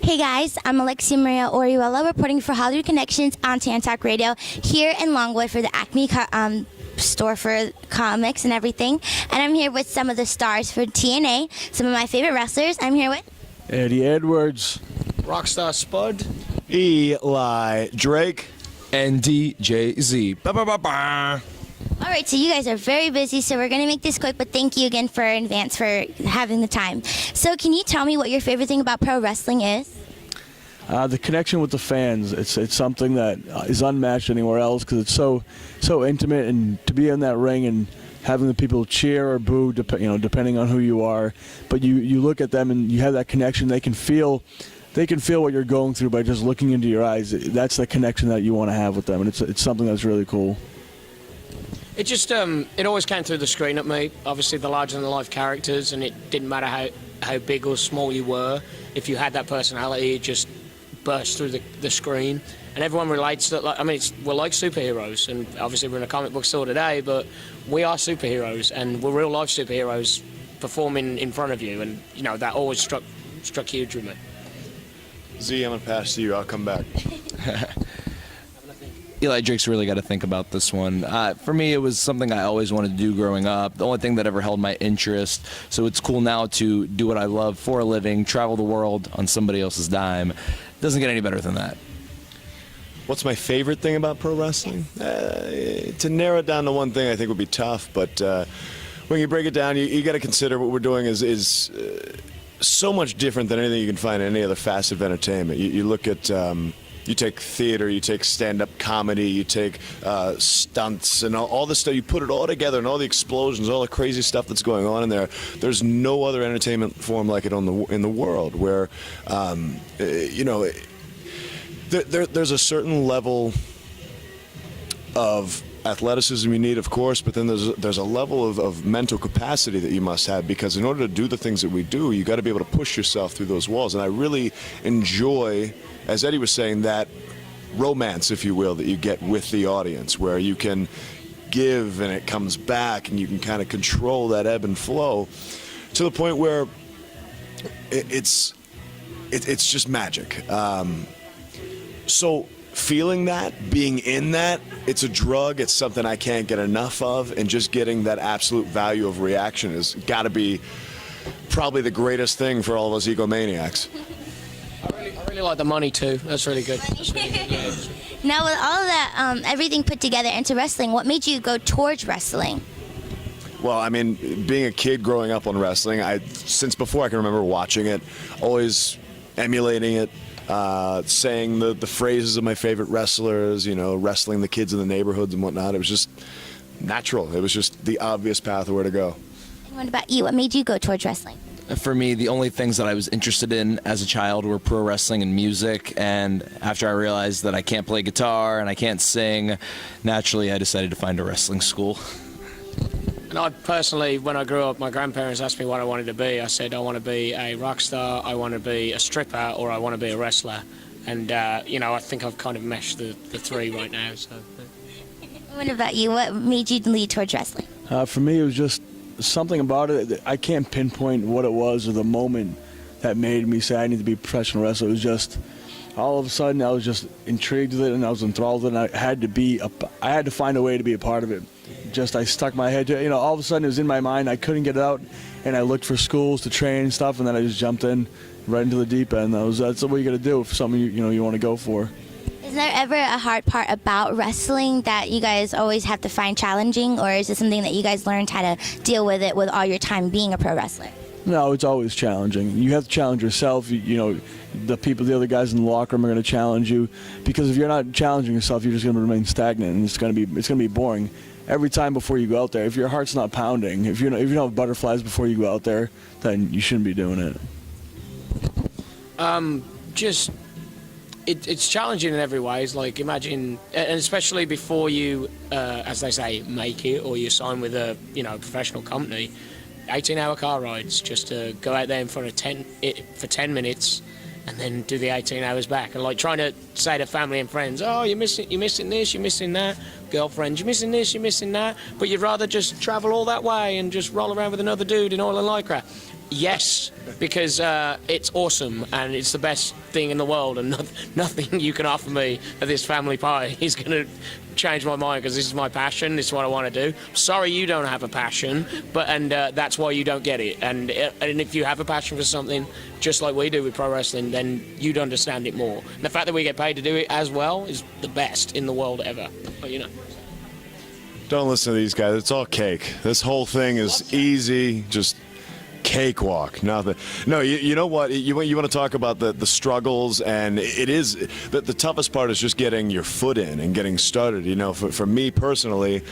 Hey guys, I'm Alexia Maria Orihuela reporting for Hollywood Connections on TNA IMPACT Radio here in Longwood for the Acme store for comics and everything. And I'm here with some of the stars for TNA, some of my favorite wrestlers. I'm here with Eddie Edwards, Rockstar Spud, Eli Drake, and DJZ. All right, so you guys are very busy, so we're going to make this quick, but thank you again in advance for having the time. So can you tell me what your favorite thing about pro wrestling is? the connection with the fans. It's something that is unmatched anywhere else because it's so intimate, and to be in that ring and having the people cheer or boo, depending on who you are. But you look at them and you have that connection. They can feel what you're going through by just looking into your eyes. That's the connection that you want to have with them, and it's something that's really cool. It just, it always came through the screen at me. Obviously, the larger-than-life characters, and it didn't matter how big or small you were. If you had that personality, it just burst through the screen. And everyone relates that. We're like superheroes, and obviously we're in a comic book store today, but we are superheroes, and we're real-life superheroes performing in front of you, and that always struck huge with me. Z, I'm gonna pass to you. I'll come back. Eli Drake's really got to think about this one. For me, it was something I always wanted to do growing up, the only thing that ever held my interest. So it's cool now to do what I love for a living, travel the world on somebody else's dime. It doesn't get any better than that. What's my favorite thing about pro wrestling? To narrow it down to one thing I think would be tough, but when you break it down, you got to consider what we're doing is so much different than anything you can find in any other facet of entertainment. You look at... you take theater, you take stand-up comedy, you take stunts and all this stuff. You put it all together, and all the explosions, all the crazy stuff that's going on in there. There's no other entertainment form like it in the world, where there's a certain level of athleticism you need, of course, but then there's a level of mental capacity that you must have, because in order to do the things that we do, you got to be able to push yourself through those walls. And I really enjoy, as Eddie was saying, that romance, if you will, that you get with the audience, where you can give and it comes back, and you can kind of control that ebb and flow to the point where it's just magic. So feeling that, being in that, it's a drug. It's something I can't get enough of, and just getting that absolute value of reaction has got to be probably the greatest thing for all of us egomaniacs. I really like the money too. That's really good. Yeah. Now, with all of that, everything put together into wrestling, what made you go towards wrestling? Well, I mean, being a kid growing up on wrestling, since before I can remember watching it, always emulating it. Saying the phrases of my favorite wrestlers, wrestling the kids in the neighborhoods and whatnot. It was just natural. It was just the obvious path of where to go. And what about you? What made you go towards wrestling? For me, the only things that I was interested in as a child were pro wrestling and music, and after I realized that I can't play guitar and I can't sing, naturally I decided to find a wrestling school. And I personally, when I grew up, my grandparents asked me what I wanted to be. I said I want to be a rock star, I want to be a stripper, or I want to be a wrestler. And, I think I've kind of meshed the three right now. So. What about you? What made you lead towards wrestling? For me, it was just something about it. I can't pinpoint what it was or the moment that made me say I need to be a professional wrestler. It was just all of a sudden I was just intrigued with it, and I was enthralled with it, and I had to find a way to be a part of it. I stuck my head to it. All of a sudden it was in my mind. I couldn't get it out, and I looked for schools to train and stuff, and then I just jumped in right into the deep end. That's what you got to do for something you want to go for. Is there ever a hard part about wrestling that you guys always have to find challenging, or is it something that you guys learned how to deal with it with all your time being a pro wrestler? No, it's always challenging. You have to challenge yourself. The other guys in the locker room are going to challenge you, because if you're not challenging yourself, you're just going to remain stagnant, and it's going to be boring. Every time before you go out there, if your heart's not pounding, if you don't have butterflies before you go out there, then you shouldn't be doing it. It's challenging in every way. It's like, imagine, and especially before you, as they say, make it, or you sign with a professional company, 18-hour car rides just to go out there in front of for 10 minutes. And then do the 18 hours back, and like trying to say to family and friends, oh, you're missing this, you're missing that. Girlfriends, you're missing this, you're missing that. But you'd rather just travel all that way and just roll around with another dude in oil and lycra. Yes, because it's awesome and it's the best thing in the world, and nothing you can offer me at this family pie is going to change my mind, because this is my passion. This is what I want to do. Sorry you don't have a passion, but that's why you don't get it. And if you have a passion for something, just like we do with pro wrestling, then you'd understand it more. And the fact that we get paid to do it as well is the best in the world ever. But you know. Don't listen to these guys. It's all cake. This whole thing is easy, just cakewalk. Nothing. No, you know what? You want to talk about the struggles, and it is the toughest part is just getting your foot in and getting started. You know, for me personally, it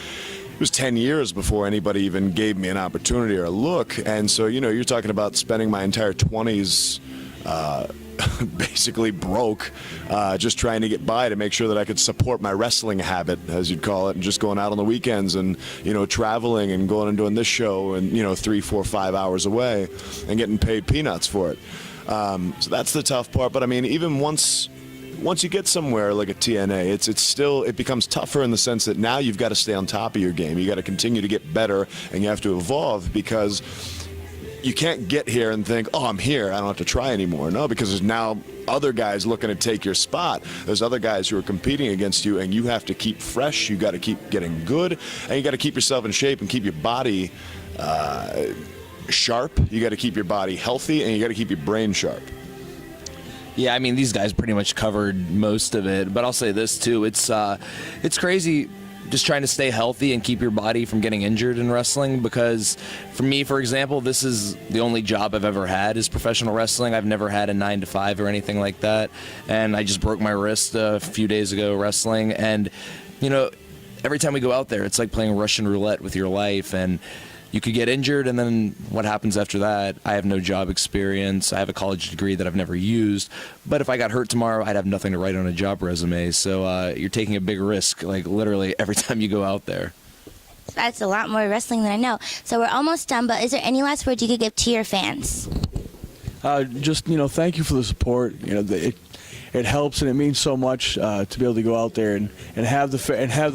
was 10 years before anybody even gave me an opportunity or a look. And so, you know, you're talking about spending my entire 20s basically broke, just trying to get by to make sure that I could support my wrestling habit, as you'd call it, and just going out on the weekends and, you know, traveling and going and doing this show and, you know, 3, 4, 5 hours away and getting paid peanuts for it. So that's the tough part. But I mean, even once you get somewhere like a TNA, it becomes tougher in the sense that now you've got to stay on top of your game. You got to continue to get better, and you have to evolve, because you can't get here and think, oh, I'm here, I don't have to try anymore. No, because there's now other guys looking to take your spot. There's other guys who are competing against you, and you have to keep fresh. You got to keep getting good, and you got to keep yourself in shape and keep your body sharp. You got to keep your body healthy, and you got to keep your brain sharp. Yeah, I mean, these guys pretty much covered most of it, but I'll say this too. It's crazy just trying to stay healthy and keep your body from getting injured in wrestling, because for me, for example, this is the only job I've ever had is professional wrestling. I've never had a 9-to-5 or anything like that, and I just broke my wrist a few days ago wrestling. And you know, every time we go out there, it's like playing Russian roulette with your life, and you could get injured, and then what happens after that? I have no job experience. I have a college degree that I've never used. But if I got hurt tomorrow, I'd have nothing to write on a job resume. So you're taking a big risk, like literally every time you go out there. That's a lot more wrestling than I know. So we're almost done, but is there any last words you could give to your fans? Just, you know, thank you for the support. You know, it helps, and it means so much to be able to go out there and have the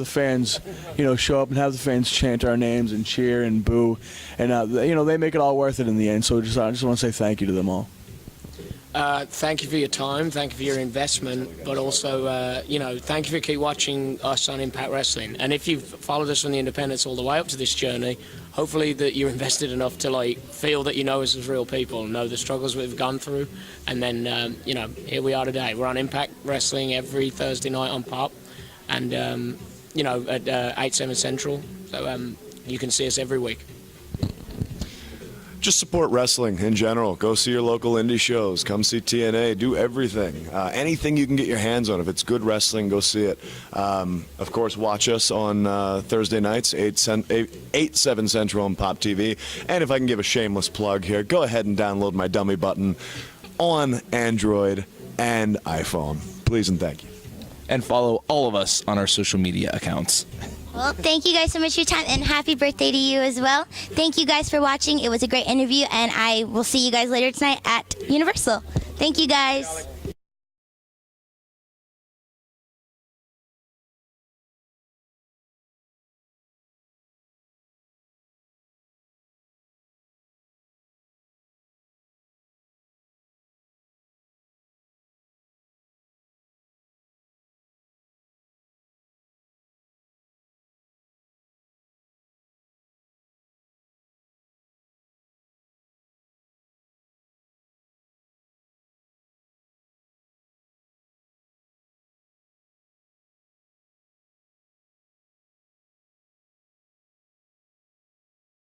fans, you know, show up, and have the fans chant our names and cheer and boo, and you know, they make it all worth it in the end. So I just want to say thank you to them all. Thank you for your time, thank you for your investment, but also, you know, thank you for keep watching us on Impact Wrestling. And if you've followed us from the independents all the way up to this journey, hopefully that you're invested enough to like feel that you know us as real people, know the struggles we've gone through, and then you know, here we are today. We're on Impact Wrestling every Thursday night on Pop, and you know, at 8/7 Central. So you can see us every week. Just support wrestling in general. Go see your local indie shows. Come see TNA. Do everything. Anything you can get your hands on. If it's good wrestling, go see it. Of course, watch us on Thursday nights, 8/7 Central on Pop TV. And if I can give a shameless plug here, go ahead and download my dummy button on Android and iPhone. Please and thank you. And follow all of us on our social media accounts. Well, thank you guys so much for your time, and happy birthday to you as well. Thank you guys for watching. It was a great interview, and I will see you guys later tonight at Universal. Thank you guys.